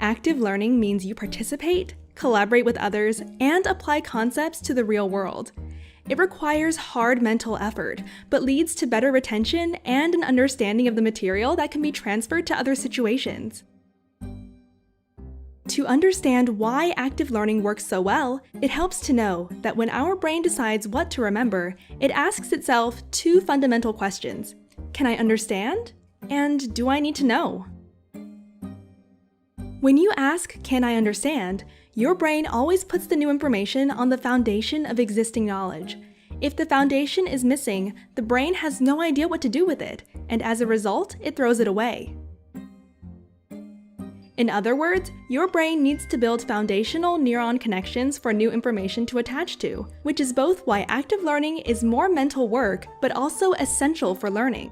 Active learning means you participate, collaborate with others, and apply concepts to the real world. It requires hard mental effort, but leads to better retention and an understanding of the material that can be transferred to other situations. To understand why active learning works so well, it helps to know that when our brain decides what to remember, it asks itself two fundamental questions. Can I understand? And do I need to know? When you ask, "Can I understand?" your brain always puts the new information on the foundation of existing knowledge. If the foundation is missing, the brain has no idea what to do with it, and as a result, it throws it away. In other words, your brain needs to build foundational neuron connections for new information to attach to, which is both why active learning is more mental work, but also essential for learning.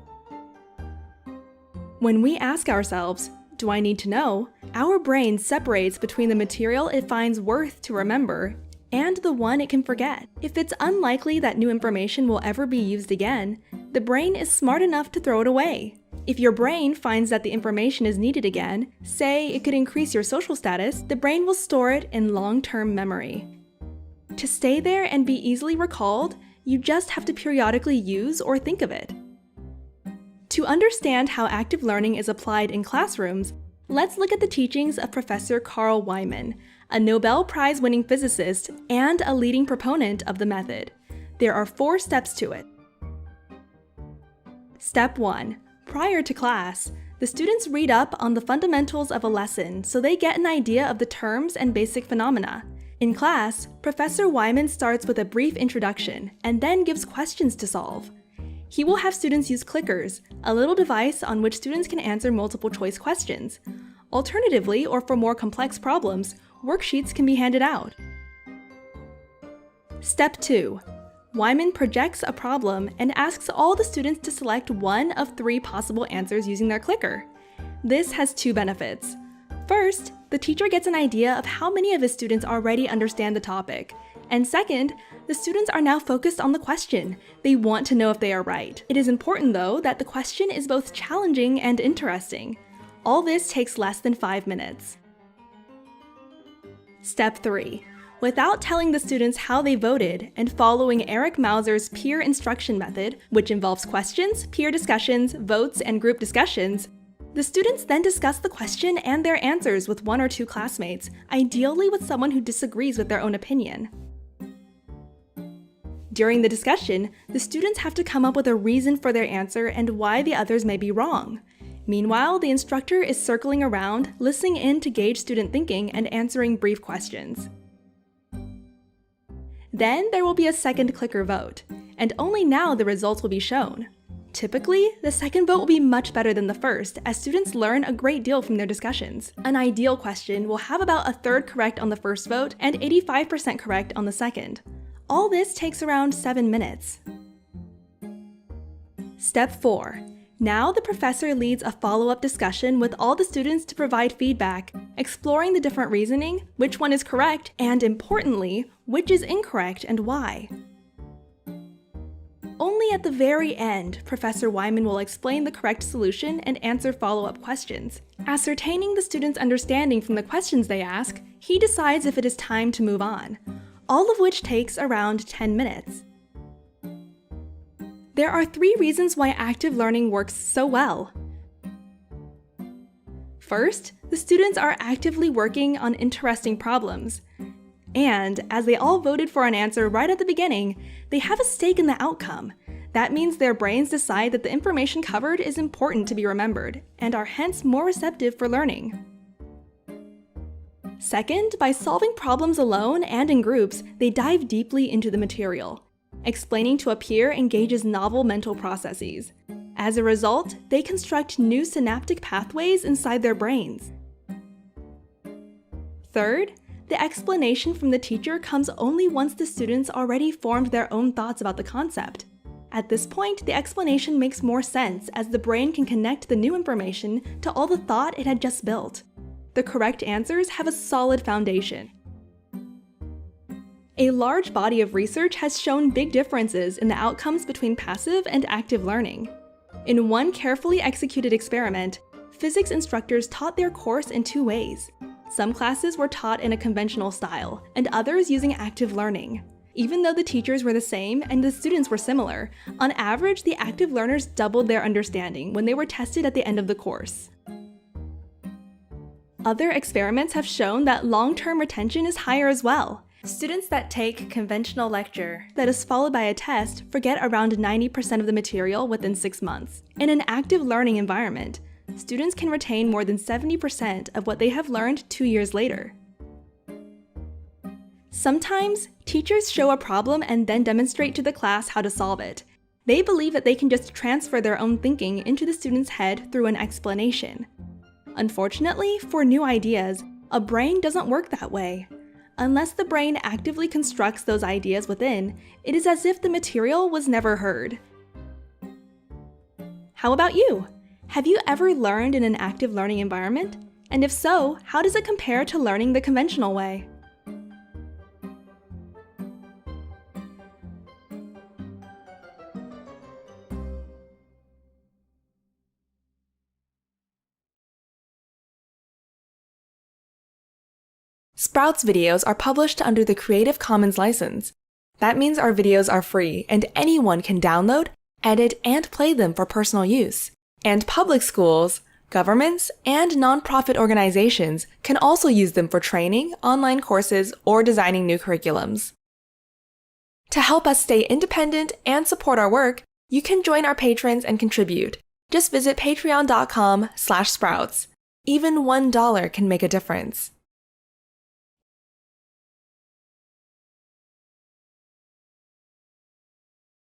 When we ask ourselves, "Do I need to know?" our brain separates between the material it finds worth to remember and the one it can forget. If it's unlikely that new information will ever be used again, the brain is smart enough to throw it away. If your brain finds that the information is needed again, say it could increase your social status, the brain will store it in long-term memory. To stay there and be easily recalled, you just have to periodically use or think of it. To understand how active learning is applied in classrooms, let's look at the teachings of Professor Carl Wieman, a Nobel Prize winning physicist and a leading proponent of the method. There are 4 steps to it. Step 1. Prior to class, the students read up on the fundamentals of a lesson so they get an idea of the terms and basic phenomena. In class, Professor Wieman starts with a brief introduction and then gives questions to solve. He will have students use clickers, a little device on which students can answer multiple choice questions. Alternatively, or for more complex problems, worksheets can be handed out. Step 2. Wieman projects a problem and asks all the students to select one of 3 possible answers using their clicker. This has 2 benefits. First, the teacher gets an idea of how many of his students already understand the topic. And second, the students are now focused on the question. They want to know if they are right. It is important, though, that the question is both challenging and interesting. All this takes less than 5 minutes. Step 3. Without telling the students how they voted and following Eric Mauser's peer instruction method, which involves questions, peer discussions, votes, and group discussions, the students then discuss the question and their answers with 1 or 2 classmates, ideally with someone who disagrees with their own opinion. During the discussion, the students have to come up with a reason for their answer and why the others may be wrong. Meanwhile, the instructor is circling around, listening in to gauge student thinking and answering brief questions. Then there will be a second clicker vote, and only now the results will be shown. Typically, the second vote will be much better than the first, as students learn a great deal from their discussions. An ideal question will have about 1/3 correct on the first vote and 85% correct on the second. All this takes around 7 minutes. Step 4. Now the professor leads a follow-up discussion with all the students to provide feedback, exploring the different reasoning, which one is correct, and importantly, which is incorrect and why. Only at the very end, Professor Wieman will explain the correct solution and answer follow-up questions. Ascertaining the students' understanding from the questions they ask, he decides if it is time to move on, all of which takes around 10 minutes. There are 3 reasons why active learning works so well. First, the students are actively working on interesting problems. And, as they all voted for an answer right at the beginning, they have a stake in the outcome. That means their brains decide that the information covered is important to be remembered, and are hence more receptive for learning. Second, by solving problems alone and in groups, they dive deeply into the material. Explaining to a peer engages novel mental processes. As a result, they construct new synaptic pathways inside their brains. Third, the explanation from the teacher comes only once the students already formed their own thoughts about the concept. At this point, the explanation makes more sense as the brain can connect the new information to all the thought it had just built. The correct answers have a solid foundation. A large body of research has shown big differences in the outcomes between passive and active learning. In one carefully executed experiment, physics instructors taught their course in 2 ways. Some classes were taught in a conventional style, and others using active learning. Even though the teachers were the same and the students were similar, on average, the active learners doubled their understanding when they were tested at the end of the course. Other experiments have shown that long-term retention is higher as well. Students that take conventional lecture that is followed by a test forget around 90% of the material within 6 months. In an active learning environment, students can retain more than 70% of what they have learned 2 years later. Sometimes, teachers show a problem and then demonstrate to the class how to solve it. They believe that they can just transfer their own thinking into the student's head through an explanation. Unfortunately, for new ideas, a brain doesn't work that way. Unless the brain actively constructs those ideas within, it is as if the material was never heard. How about you? Have you ever learned in an active learning environment? And if so, how does it compare to learning the conventional way? Sprouts videos are published under the Creative Commons license. That means our videos are free and anyone can download, edit, and play them for personal use. And public schools, governments, and nonprofit organizations can also use them for training, online courses, or designing new curriculums. To help us stay independent and support our work, you can join our patrons and contribute. Just visit patreon.com/sprouts. Even $1 can make a difference.